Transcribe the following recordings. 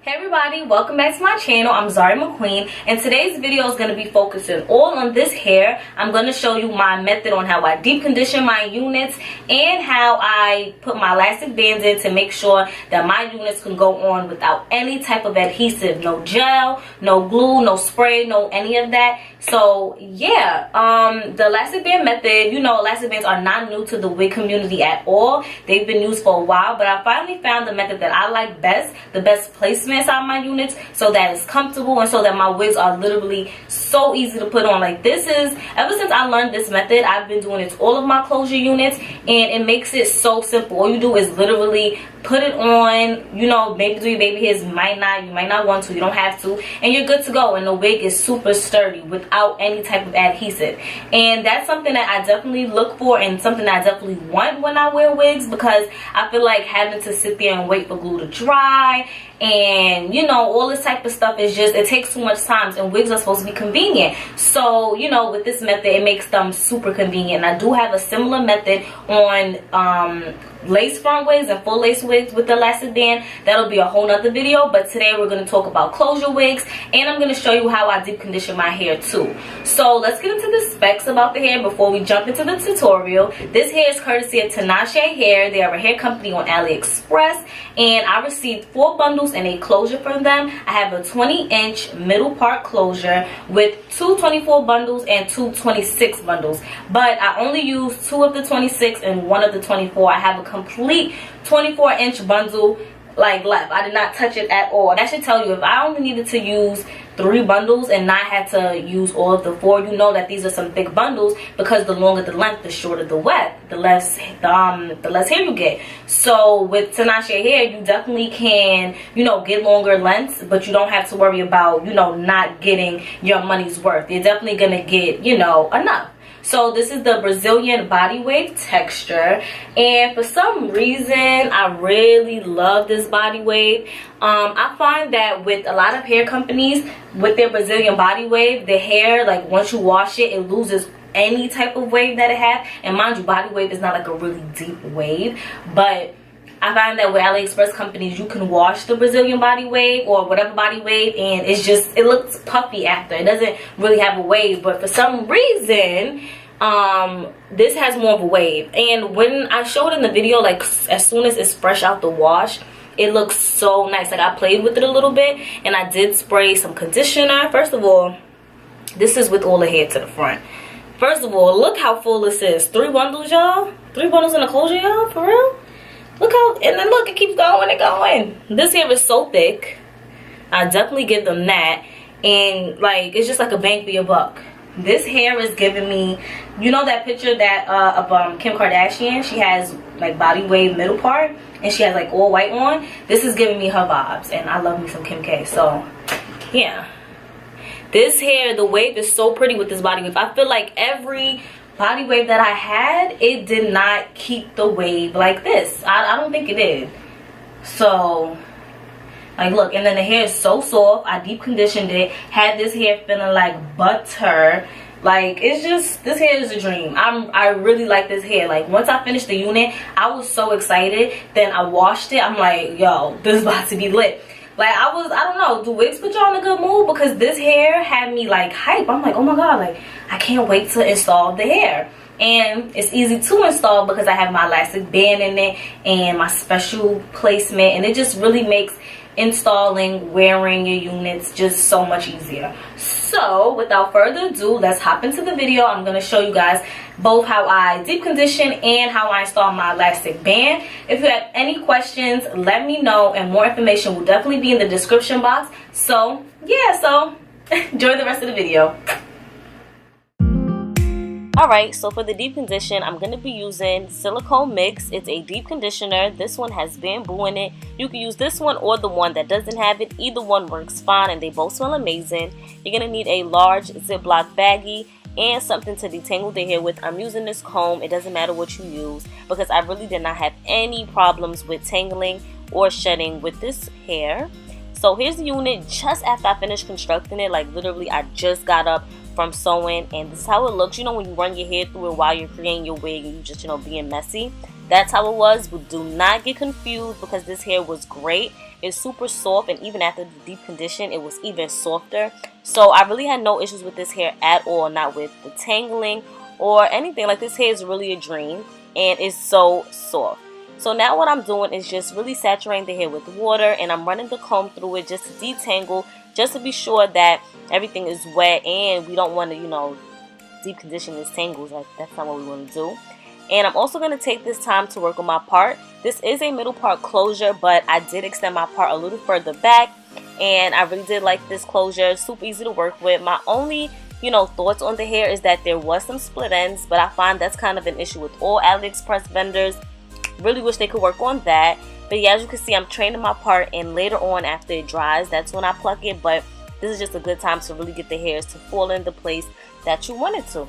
Hey everybody, welcome back to my channel. I'm Zari McQueen, and today's video is going to be focusing all on this hair. I'm going to show you my method on how I deep condition my units and how I put my elastic bands in to make sure that my units can go on without any type of adhesive. No gel, no glue, no spray, no any of that. So yeah, the elastic band method, you know, elastic bands are not new to the wig community at all. They've been used for a while, but I finally found the method that I like best, the best placement inside my units, so that it's comfortable and so that my wigs are literally so easy to put on. Like, this is, ever since I learned this method, I've been doing it to all of my closure units, and it makes it so simple. All you do is literally put it on, you know, maybe do your baby hairs, you might not want to, you don't have to, and you're good to go. And the wig is super sturdy without any type of adhesive, and that's something that I definitely look for and something that I definitely want when I wear wigs, because I feel like having to sit there and wait for glue to dry and, you know, all this type of stuff is just, it takes too much time, and wigs are supposed to be convenient. So, you know, with this method, it makes them super convenient. And I do have a similar method on lace front wigs and full lace wigs with the elastic band. That'll be a whole nother video, but today we're going to talk about closure wigs, and I'm going to show you how I deep condition my hair too. So let's get into the specs about the hair before we jump into the tutorial. This hair is courtesy of Tinashe Hair. They are a hair company on AliExpress, and I received 4 bundles and a closure from them. I have a 20-inch middle part closure with 2 24 bundles and 2 26 bundles, but I only used 2 of the 26 and 1 of the 24. I have a complete 24-inch bundle like left. I did not touch it at all. That should tell you, if I only needed to use 3 bundles and not had to use all of the 4, you know that these are some thick bundles, because the longer the length, the shorter the width, the less hair you get. So with Tinashe Hair, you definitely can, you know, get longer lengths, but you don't have to worry about, you know, not getting your money's worth. You're definitely gonna get, you know, enough. So this is the Brazilian body wave texture, and for some reason I really love this body wave. I find that with a lot of hair companies, with their Brazilian body wave, the hair, like, once you wash it, it loses any type of wave that it has. And mind you, body wave is not like a really deep wave, but I find that with AliExpress companies, you can wash the Brazilian body wave or whatever body wave, and it's just, it looks puffy after. It doesn't really have a wave, but for some reason, this has more of a wave. And when I showed in the video, like, as soon as it's fresh out the wash, it looks so nice. Like, I played with it a little bit, and I did spray some conditioner. First of all, this is with all the hair to the front. First of all, look how full this is. 3 bundles, y'all. 3 bundles in a closure, y'all. For real. Look how, and then look, it keeps going and going. This hair is so thick. I definitely give them that. And, like, it's just like a bang for your buck. This hair is giving me, you know that picture that of Kim Kardashian? She has, like, body wave middle part, and she has, like, all white on. This is giving me her vibes, and I love me some Kim K. So, yeah. This hair, the wave is so pretty with this body wave. I feel like every body wave that I had, it did not keep the wave like this. I don't think it did. So, like, look, and then the hair is so soft. I deep conditioned it, had this hair feeling like butter. Like, it's just, this hair is a dream. I really like this hair. Like, once I finished the unit, I was so excited. Then I washed it. I'm like, yo, this is about to be lit. Like, I don't know, do wigs put y'all in a good mood? Because this hair had me, like, hype. I'm like, oh my god, like, I can't wait to install the hair. And it's easy to install because I have my elastic band in it and my special placement, and it just really makes installing, wearing your units just so much easier. So without further ado, let's hop into the video. I'm going to show you guys both how I deep condition and how I install my elastic band. If you have any questions, let me know, and more information will definitely be in the description box. So yeah, so enjoy the rest of the video. Alright, so for the deep condition, I'm going to be using Silicone Mix. It's a deep conditioner. This one has bamboo in it. You can use this one or the one that doesn't have it. Either one works fine, and they both smell amazing. You're going to need a large Ziploc baggie and something to detangle the hair with. I'm using this comb. It doesn't matter what you use, because I really did not have any problems with tangling or shedding with this hair. So here's the unit just after I finished constructing it. Like, literally, I just got up from sewing, and this is how it looks. You know, when you run your hair through it while you're creating your wig and you just, you know, being messy. That's how it was, but do not get confused, because this hair was great is super soft, and even after the deep condition it was even softer. So I really had no issues with this hair at all, not with the tangling or anything. Like, this hair is really a dream and it's so soft. So now what I'm doing is just really saturating the hair with water, and I'm running the comb through it just to detangle, just to be sure that everything is wet, and we don't want to, you know, deep condition these tangles. Like, that's not what we want to do. And I'm also going to take this time to work on my part. This is a middle part closure, but I did extend my part a little further back, and I really did like this closure. Super easy to work with. My only, you know, thoughts on the hair is that there was some split ends, but I find that's kind of an issue with all AliExpress vendors. Really wish they could work on that. But yeah, as you can see, I'm training my part, and later on after it dries, that's when I pluck it. But this is just a good time to really get the hairs to fall into place that you want it to.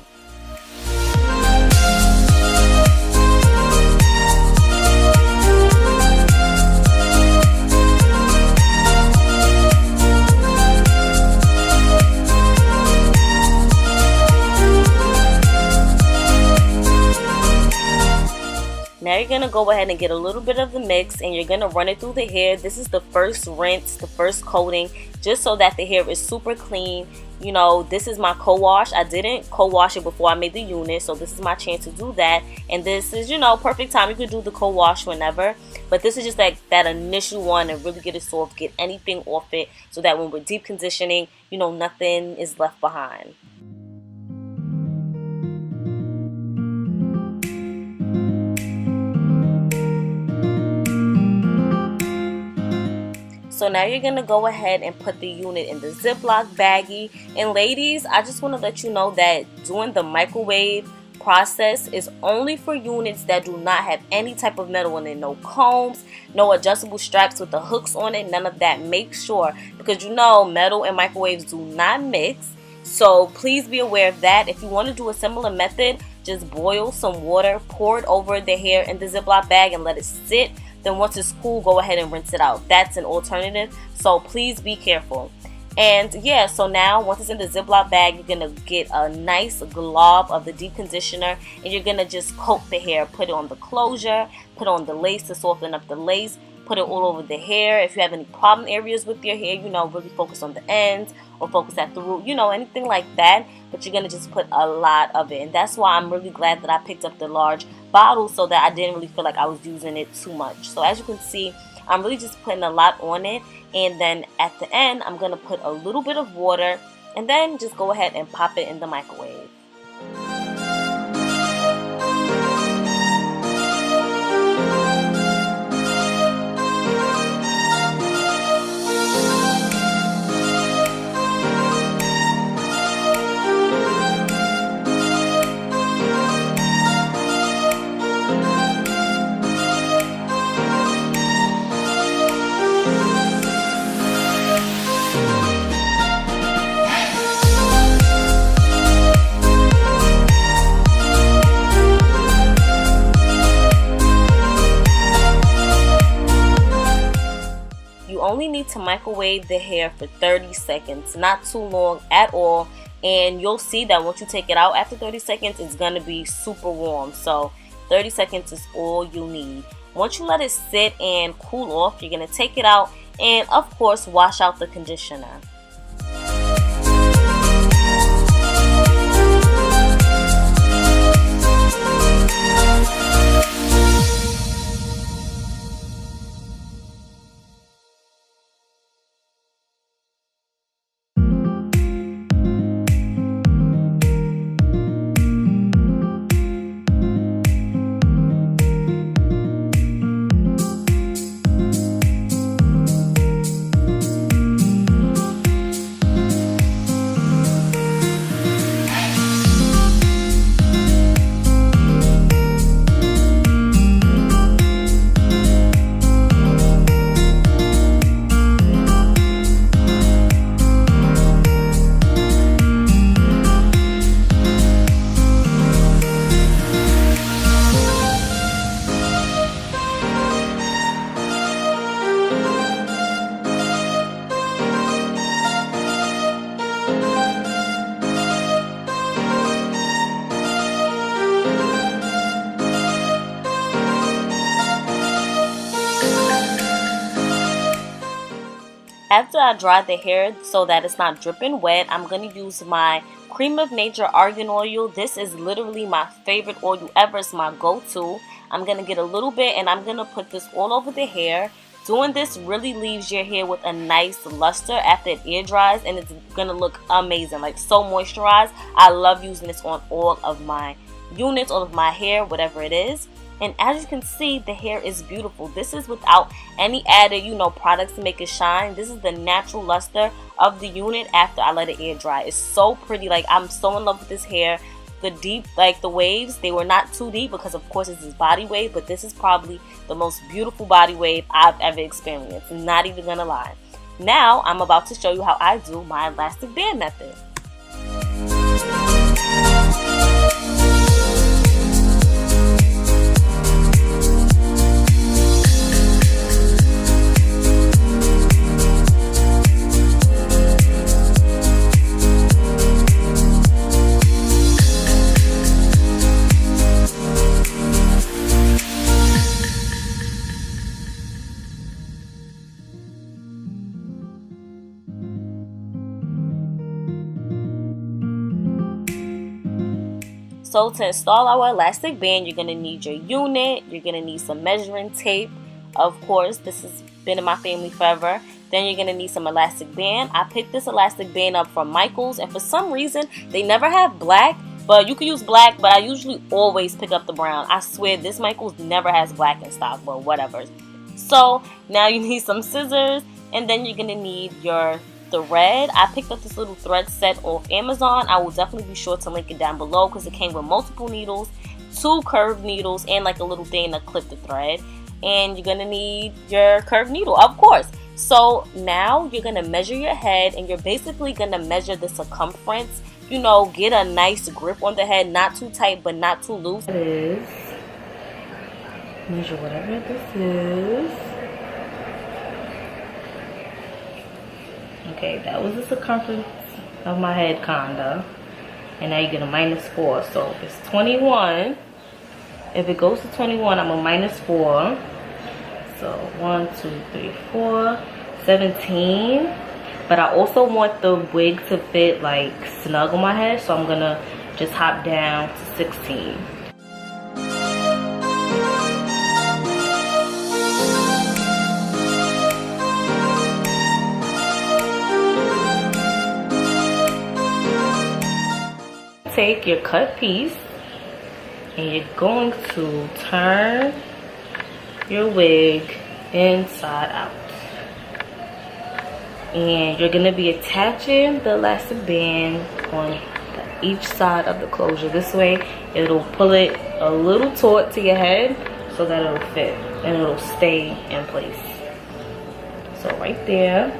Now you're going to go ahead and get a little bit of the mix, and you're going to run it through the hair. This is the first rinse, the first coating, just so that the hair is super clean. You know, this is my co-wash. I didn't co-wash it before I made the unit, so this is my chance to do that. And this is, you know, perfect time. You could do the co-wash whenever, but this is just like that initial one, and really get it soft, get anything off it, so that when we're deep conditioning, you know, nothing is left behind. So now you're going to go ahead and put the unit in the Ziploc baggie. And ladies, I just want to let you know that doing the microwave process is only for units that do not have any type of metal in it. No combs, no adjustable straps with the hooks on it, none of that. Make sure, because you know metal and microwaves do not mix. So please be aware of that. If you want to do a similar method, just boil some water, pour it over the hair in the Ziploc bag, and let it sit. Then once it's cool, go ahead and rinse it out. That's an alternative, so please be careful. And yeah, so now once it's in the Ziploc bag, you're going to get a nice glob of the deep conditioner, and you're going to just coat the hair. Put it on the closure, put on the lace to soften up the lace, put it all over the hair. If you have any problem areas with your hair, you know, really focus on the ends or focus at the root, you know, anything like that. But you're going to just put a lot of it, and that's why I'm really glad that I picked up the large bottle, so that I didn't really feel like I was using it too much. So as you can see, I'm really just putting a lot on it, and then at the end I'm going to put a little bit of water, and then just go ahead and pop it in the microwave. Only need to microwave the hair for 30 seconds, not too long at all, and you'll see that once you take it out after 30 seconds, it's going to be super warm. So 30 seconds is all you need. Once you let it sit and cool off, you're going to take it out and of course wash out the conditioner. After I dry the hair so that it's not dripping wet, I'm going to use my Cream of Nature Argan Oil. This is literally my favorite oil ever. It's my go-to. I'm going to get a little bit and I'm going to put this all over the hair. Doing this really leaves your hair with a nice luster after it air dries, and it's going to look amazing, like so moisturized. I love using this on all of my units, all of my hair, whatever it is. And as you can see, the hair is beautiful. This is without any added, products to make it shine. This is the natural luster of the unit after I let it air dry. It's so pretty. Like, I'm so in love with this hair. The deep, like the waves, they were not too deep because of course it's this body wave, but this is probably the most beautiful body wave I've ever experienced. Not even gonna lie. Now, I'm about to show you how I do my elastic band method. So to install our elastic band, you're going to need your unit, you're going to need some measuring tape. Of course, this has been in my family forever. Then you're going to need some elastic band. I picked this elastic band up from Michael's, and for some reason, they never have black, but you can use black, but I usually always pick up the brown. I swear, this Michael's never has black in stock, but whatever. So now you need some scissors, and then you're going to need your thread. I picked up this little thread set off Amazon. I will definitely be sure to link it down below because it came with multiple needles, 2 curved needles, and like a little thing to clip the thread. And you're gonna need your curved needle, of course. So now you're gonna measure your head, and you're basically gonna measure the circumference. Get a nice grip on the head, not too tight but not too loose. It is. Measure whatever this is. Okay, that was the circumference of my head, kinda. And now you get a -4. So if it's 21, if it goes to 21, I'm a -4. So 1, 2, 3, 4, 17. But I also want the wig to fit like snug on my head, so I'm gonna just hop down to 16. Take your cut piece and you're going to turn your wig inside out, and you're going to be attaching the elastic band on each side of the closure. This way it'll pull it a little taut to your head so that it'll fit and it'll stay in place. So right there.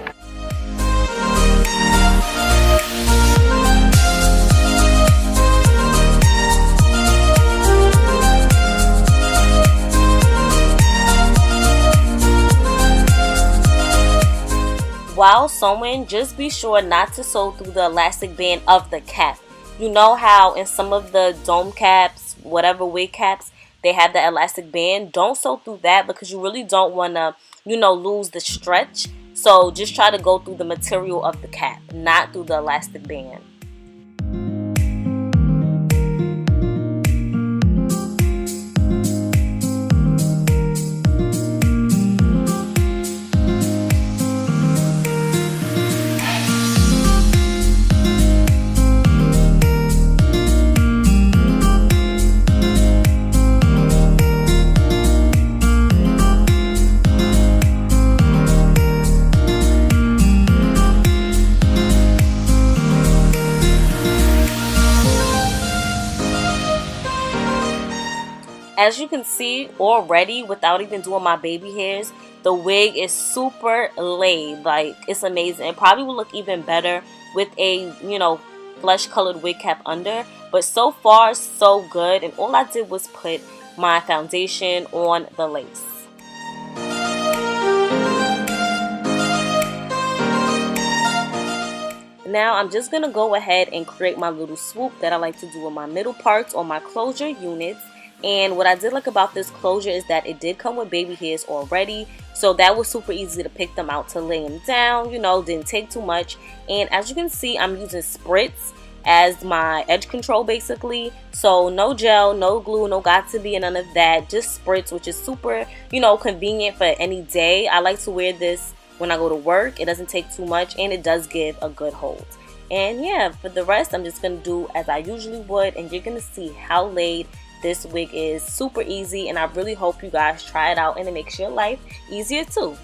While sewing, just be sure not to sew through the elastic band of the cap. You know how in some of the dome caps, whatever wig caps, they have the elastic band. Don't sew through that because you really don't want to, lose the stretch. So just try to go through the material of the cap, not through the elastic band. As you can see already, without even doing my baby hairs, the wig is super laid. Like, it's amazing. It probably will look even better with a, flesh colored wig cap under. But so far, so good. And all I did was put my foundation on the lace. Now I'm just going to go ahead and create my little swoop that I like to do with my middle parts on my closure units. And what I did like about this closure is that it did come with baby hairs already, so that was super easy to pick them out, to lay them down, you know, didn't take too much. And as you can see, I'm using spritz as my edge control basically, so no gel, no glue, no got to be, and none of that, just spritz, which is super, you know, convenient for any day. I like to wear this when I go to work. It doesn't take too much and it does give a good hold. And yeah, for the rest I'm just gonna do as I usually would, and you're gonna see how laid this wig is. Super easy, and I really hope you guys try it out and it makes your life easier too.